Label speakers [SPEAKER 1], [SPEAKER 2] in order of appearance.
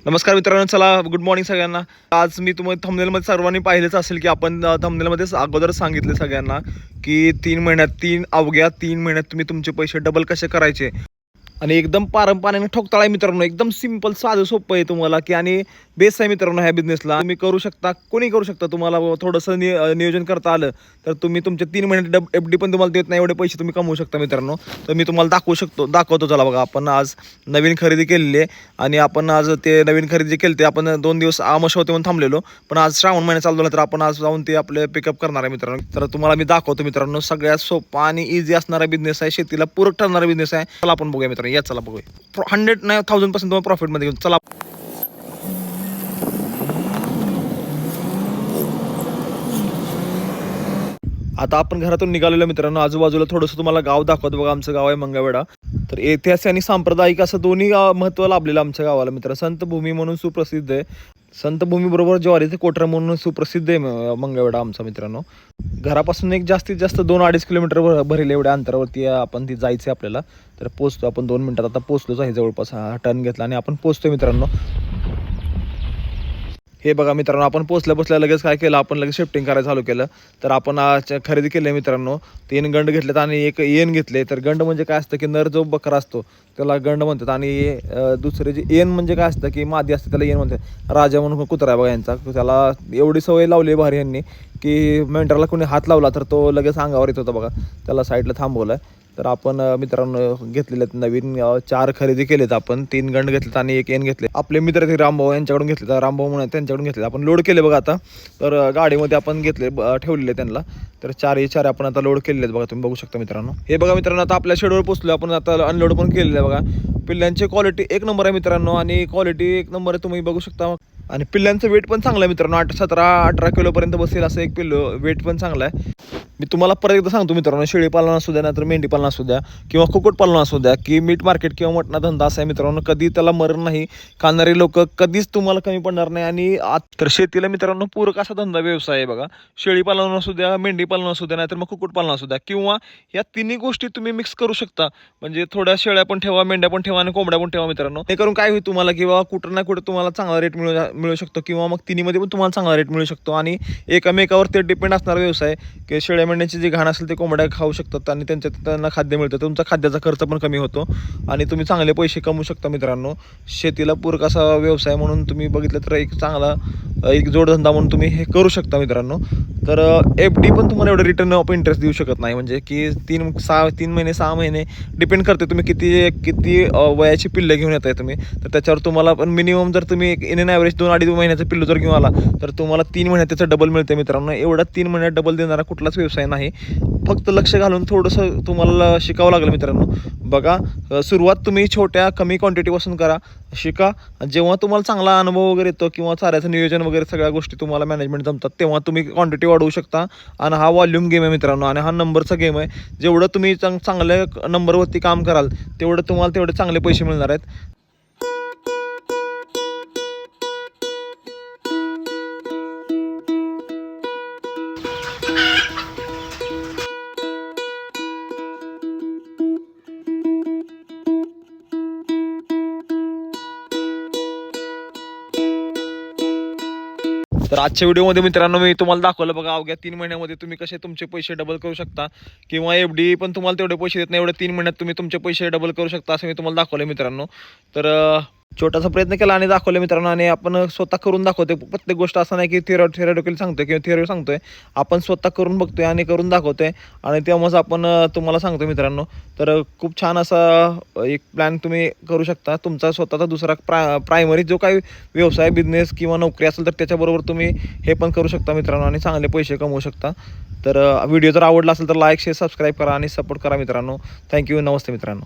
[SPEAKER 1] नमस्कार मित्रांनो, चला गुड मॉर्निंग सगळ्यांना. आज मी तुम्हाला थंबनेलमध्ये सर्वांनी पाहिलेच असेल की आपण थंबनेलमध्येच अगोदर सांगितले सगळ्यांना की अवघ्या 3 महिन्यात तुम्ही तुमचे पैसे डबल कसे करायचे. आणि एकदम पारंपरिक ठोकताळ आहे मित्रांनो, एकदम सिंपल साधं सोपं आहे तुम्हाला की आणि बेस आहे मित्रांनो. ह्या बिझनेसला तुम्ही करू शकता, कोणी करू शकता. तुम्हाला थोडंसं नियोजन करता आलं तर तुम्ही तुमचे 3 महिन्यात FD पण तुम्हाला देत नाही एवढे पैसे तुम्ही कमवू शकता मित्रांनो. तर मी तुम्हाला दाखवतो. चला बघा, आपण आज नवीन खरेदी केलेली आहे आणि आपण आज ते नवीन खरेदी केली ते आपण 2 दिवस आमोश होते म्हणून थांबलेलो, पण आज श्रावण महिना चालू झाला तर आपण आज जाऊन ते आपले पिकअप करणार आहे मित्रांनो. तर तुम्हाला मी दाखवतो मित्रांनो, सगळ्यात सोपा आणि इझी असणारा बिझनेस आहे, शेतीला पूरक ठरणारा बिझनेस आहे. चला आपण बघूया मित्रांनो, या चला बघूया. 100 नाही 1000% तुम्हाला प्रॉफिटमध्ये घेऊन चला. आता आपण घरातून निघालेलो मित्रांनो. आजूबाजूला थोडंसं तुम्हाला गाव दाखवतो बघा. आमचं गाव आहे मंगळवेढा. तर ऐतिहासिक आणि सांप्रदायिक असं दोन्ही महत्त्व लाभलेलं आमच्या गावाला मित्रांनो. संतभूमी म्हणून सुप्रसिद्ध आहे. संतभूमी बरोबर ज्वारीचे कोटर म्हणून सुप्रसिद्ध आहे मंगळवेढा आमचा मित्रांनो. घरापासून एक जास्तीत जास्त 2-2.5 किलोमीटर भरेल एवढ्या अंतरावरती आपण ती जायचं आहे आपल्याला. तर पोचतो आपण 2 मिनिटात. आता पोचलोच आहे जवळपास. टर्न घेतला आणि आपण पोचतोय मित्रांनो. हे बघा मित्रांनो, आपण पोचल्या लगेच काय केलं, आपण लगेच शिफ्टिंग करायला चालू केलं. तर आपण खरेदी केली मित्रांनो. 3 गंड घेतलेत आणि एक येन घेतले. तर गंड म्हणजे काय असतं की नर जो बकरा असतो त्याला गंड म्हणतात आणि दुसरे जे येन म्हणजे काय असतं की मादी असते त्याला येन म्हणतात. राजा म्हणून कुत्रा आहे बघा यांचा. त्याला एवढी सवय लावली भारी यांनी की मेंढराला कोणी हात लावला तर तो लगेच अंगावर येत होता बघा. त्याला साईडला थांबवलं. तर आपण मित्रांनो घेतलेले नवीन 4 खरेदी केलेत आपण. 3 गंड घेतलेत आणि एक येन घेतले. आपले मित्र ते रामभाऊ यांच्याकडून घेतले. तर रामभाऊ म्हणून त्यांच्याकडून घेतले. आपण लोड केले बघा आता. तर गाडीमध्ये आपण ठेवलेले त्यांना. तर 4 आपण आता लोड केलेले आहेत बघा. तुम्ही बघू शकता मित्रांनो. हे बघा मित्रांनो, आता आपल्या शेडवर पोचलो आपण. आता अनलोड पण केलेलं आहे बघा. पिल्ल्यांची क्वालिटी एक नंबर आहे मित्रांनो आणि क्वालिटी एक नंबर आहे, तुम्ही बघू शकता. आणि पिल्ल्यांचं वेट पण चांगलं आहे मित्रांनो. 17-18 किलोपर्यंत बसेल असं एक पिल्लू. वेट पण चांगलं आहे. मी तुम्हाला परत एकदा सांगतो मित्रांनो, शेळी पालन असू द्या नाहीतर मेंढी पालन असू द्या किंवा कुक्कुटपालन असू द्या की मीट मार्केट किंवा मटणा धंदा असा आहे मित्रांनो. कधी त्याला मरण नाही. खाणारे लोक कधीच तुम्हाला कमी पडणार नाही. आणि तर शेतीला मित्रांनो पूरक असा धंदा व्यवसाय आहे बघा. शेळी पालन असू द्या, मेंढी पालन असू द्या नाहीतर मग कुक्कुटपालन असू द्या किंवा या तिन्ही गोष्टी तुम्ही मिक्स करू शकता. म्हणजे थोड्या शेळ्या पण ठेवा, मेंढ्या पण ठेवा आणि कोंबड्या पण ठेवा मित्रांनो. हे करून काय होईल तुम्हाला किंवा कुठं ना कुठं तुम्हाला चांगला रेट मिळू शकतो किंवा मग तिन्हीमध्ये पण तुम्हाला चांगला रेट मिळू शकतो. आणि एकमेकावर ते डिपेंड असणारा व्यवसाय की शेळ्या मेंढ्यांची जी घाण असेल ते कोंबड्या खाऊ शकतात आणि त्यांना खाद्य मिळतं. तुमचा खाद्याचा खर्च पण कमी होतो आणि तुम्ही चांगले पैसे कमवू शकता मित्रांनो. शेतीला पूरक असा व्यवसाय म्हणून तुम्ही बघितलं तर एक चांगला एक जोडधंदा म्हणून तुम्ही हे करू शकता मित्रांनो. तर FD पण तुम्हाला एवढं रिटर्न ऑफ इंटरेस्ट देऊ शकत नाही. म्हणजे की 3 महिने 6 महिने डिपेंड करते तुम्ही किती वयाची पिल्लं घेऊन येत आहे तुम्ही. तर त्याच्यावर तुम्हाला पण मिनिमम जर तुम्ही इन एन ॲव्हरेज 2-2.5 महिन्याचं पिल्लू जर घेऊन आला तर तुम्हाला 3 महिन्यात त्याचं डबल मिळते मित्रांनो. एवढा 3 महिन्यात डबल देणारा कुठलाच व्यवसाय नाही. फक्त लक्ष घालून थोडंसं तुम्हाला शिकावं लागलं मित्रांनो. बघा, सुरुवात तुम्ही छोट्या कमी क्वांटिटीपासून करा, शिका. जेव्हा तुम्हाला चांगला अनुभव वगैरे येतो किंवा चाऱ्याचं नियोजन वगैरे सगळ्या गोष्टी तुम्हाला मॅनेजमेंट जमतात तेव्हा तुम्ही क्वांटिटी वाढवू शकता. आणि हा वॉल्यूम गेम आहे मित्रांनो आणि हा नंबरचा गेम आहे. जेवढं तुम्ही चांगल्या नंबरवरती काम कराल तेवढे चांगले पैसे मिळणार आहेत. तर आजच्या व्हिडिओमध्ये मित्रांनो मी तुम्हाला दाखवलं बघा, अवघ्या 3 महिन्यामध्ये तुम्ही कसे तुमचे पैसे डबल करू शकता किंवा FD पण तुम्हाला तेवढे पैसे देत नाही, एवढे 3 महिन्यात तुम्ही तुमचे पैसे डबल करू शकता असं मी तुम्हाला दाखवलं मित्रांनो. तर छोटासा प्रयत्न केला आणि दाखवलं मित्रांनो. आणि आपण स्वतः करून दाखवतोय प्रत्येक गोष्ट. असं नाही की थिअरॉटिकली सांगतोय किंवा थिअरी सांगतोय. आपण स्वतः करून बघतोय आणि करून दाखवतोय आणि तेव्हाच आपण तुम्हाला सांगतो मित्रांनो. तर खूप छान असा एक प्लॅन तुम्ही करू शकता. तुमचा स्वतःचा दुसरा प्रायमरी जो काही व्यवसाय बिझनेस किंवा नोकरी असेल तर त्याच्याबरोबर तुम्ही हे पण करू शकता मित्रांनो आणि चांगले पैसे कमवू शकता. तर व्हिडिओ जर आवडला असेल तर लाईक शेअर सबस्क्राईब करा आणि सपोर्ट करा मित्रांनो. थँक्यू. नमस्ते मित्रांनो.